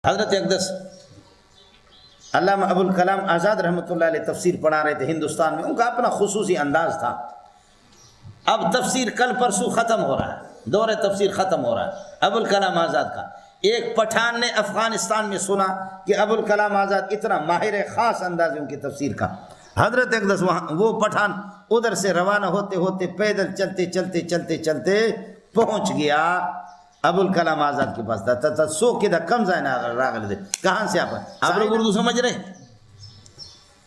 حضرت اقدس علامہ ابوالکلام آزاد رحمۃ اللہ علیہ تفسیر پڑھا رہے تھے ہندوستان میں، ان کا اپنا خصوصی انداز تھا۔ اب تفسیر کل پرسوں ختم ہو رہا ہے، دور تفسیر ختم ہو رہا ہے ابوالکلام آزاد کا۔ ایک پٹھان نے افغانستان میں سنا کہ ابوالکلام آزاد اتنا ماہر ہے، خاص انداز ہے ان کی تفسیر کا۔ حضرت اقدس وہاں وہ پٹھان ادھر سے روانہ ہوتے ہوتے پیدل چلتے چلتے چلتے چلتے پہنچ گیا ابوالکلام آزاد کے پاس تھا۔ سو کے دا کم زائنا راغل دے، کہاں سے آپ لوگ اردو سمجھ رہے؟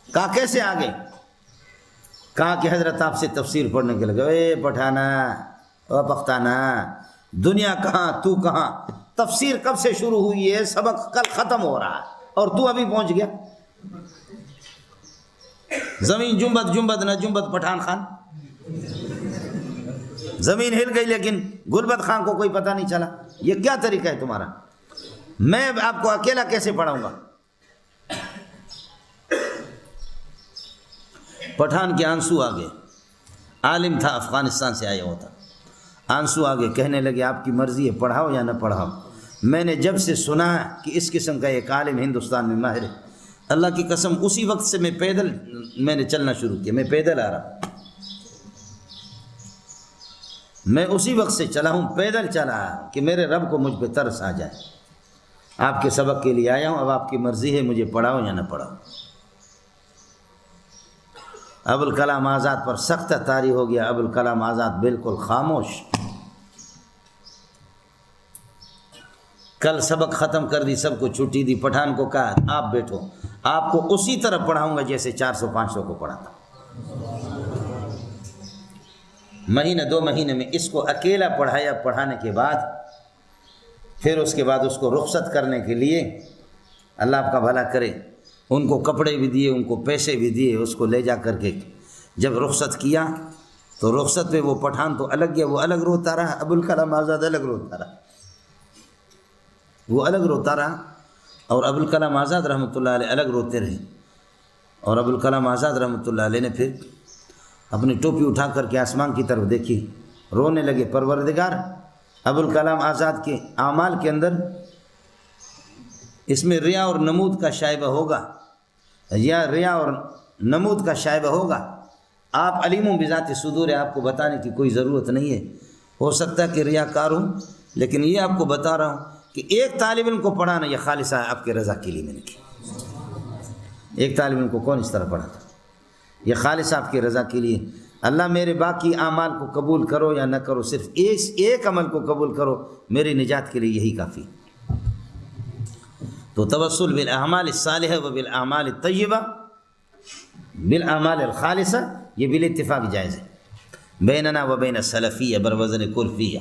کہا کیسے آگے؟ کہا کہ حضرت آپ سے تفسیر پڑھنے کے لگے۔ اے پٹھانا، او پختانا، دنیا کہاں تو کہاں؟ تفسیر کب سے شروع ہوئی ہے؟ سبق کل ختم ہو رہا ہے اور تو ابھی پہنچ گیا۔ زمین جنبت جنبت نہ جنبت پٹھان خان، زمین ہل گئی لیکن گلبت خان کو کوئی پتہ نہیں چلا۔ یہ کیا طریقہ ہے تمہارا؟ میں آپ کو اکیلا کیسے پڑھاؤں گا؟ پٹھان کے آنسو آگے، عالم تھا افغانستان سے آیا ہوتا، آنسو آگے، کہنے لگے آپ کی مرضی ہے پڑھاؤ یا نہ پڑھاؤ۔ میں نے جب سے سنا کہ اس قسم کا ایک عالم ہندوستان میں ماہر ہے، اللہ کی قسم اسی وقت سے میں نے چلنا شروع کیا۔ میں پیدل آ رہا، میں اسی وقت سے چلا ہوں، پیدل چلا کہ میرے رب کو مجھ پہ ترس آ جائے۔ آپ کے سبق کے لیے آیا ہوں، اب آپ کی مرضی ہے مجھے پڑھاؤ یا نہ پڑھاؤ۔ ابوالکلام آزاد پر سخت طاری ہو گیا۔ ابوالکلام آزاد بالکل خاموش۔ کل سبق ختم کر دی، سب کو چھٹی دی۔ پٹھان کو کہا آپ بیٹھو، آپ کو اسی طرح پڑھاؤں گا جیسے 400-500 کو پڑھاتا۔ مہینہ 2 مہینے میں اس کو اکیلا پڑھایا۔ پڑھانے کے بعد پھر اس کے بعد اس کو رخصت کرنے کے لیے، اللہ آپ کا بھلا کرے، ان کو کپڑے بھی دیے، ان کو پیسے بھی دیے، اس کو لے جا کر کے جب رخصت کیا تو رخصت پہ وہ پٹھان تو الگ گیا، وہ الگ روتا رہا، ابوالکلام آزاد الگ روتا رہا، وہ الگ روتا رہا، اور ابوالکلام آزاد رحمۃ اللہ علیہ الگ روتے رہے۔ اور ابوالکلام آزاد رحمۃ اللہ علیہ نے پھر اپنی ٹوپی اٹھا کر کے آسمان کی طرف دیکھی، رونے لگے۔ پروردگار، ابوالکلام آزاد کے اعمال کے اندر اس میں ریا اور نمود کا شائبہ ہوگا، یا ریا اور نمود کا شائبہ ہوگا، آپ علیم بذات صدور ہے، آپ کو بتانے کی کوئی ضرورت نہیں ہے۔ ہو سکتا ہے کہ ریاکار ہوں، لیکن یہ آپ کو بتا رہا ہوں کہ ایک طالب علم کو پڑھانا یہ خالصہ آپ کے رضا کے لیے میں نے کیا۔ ایک طالب علم کو کون اس طرح پڑھاتا؟ یہ خالص آپ کی رضا کے لیے۔ اللہ میرے باقی اعمال کو قبول کرو یا نہ کرو، صرف ایک عمل کو قبول کرو، میری نجات کے لیے یہی کافی۔ تو توسل بالاعمال الصالحہ و بالاعمال الطیبہ، بالاعمال الخالصہ، یہ بالاتفاق جائز ہے بیننا و بین السلفیہ بروزن کلفیہ۔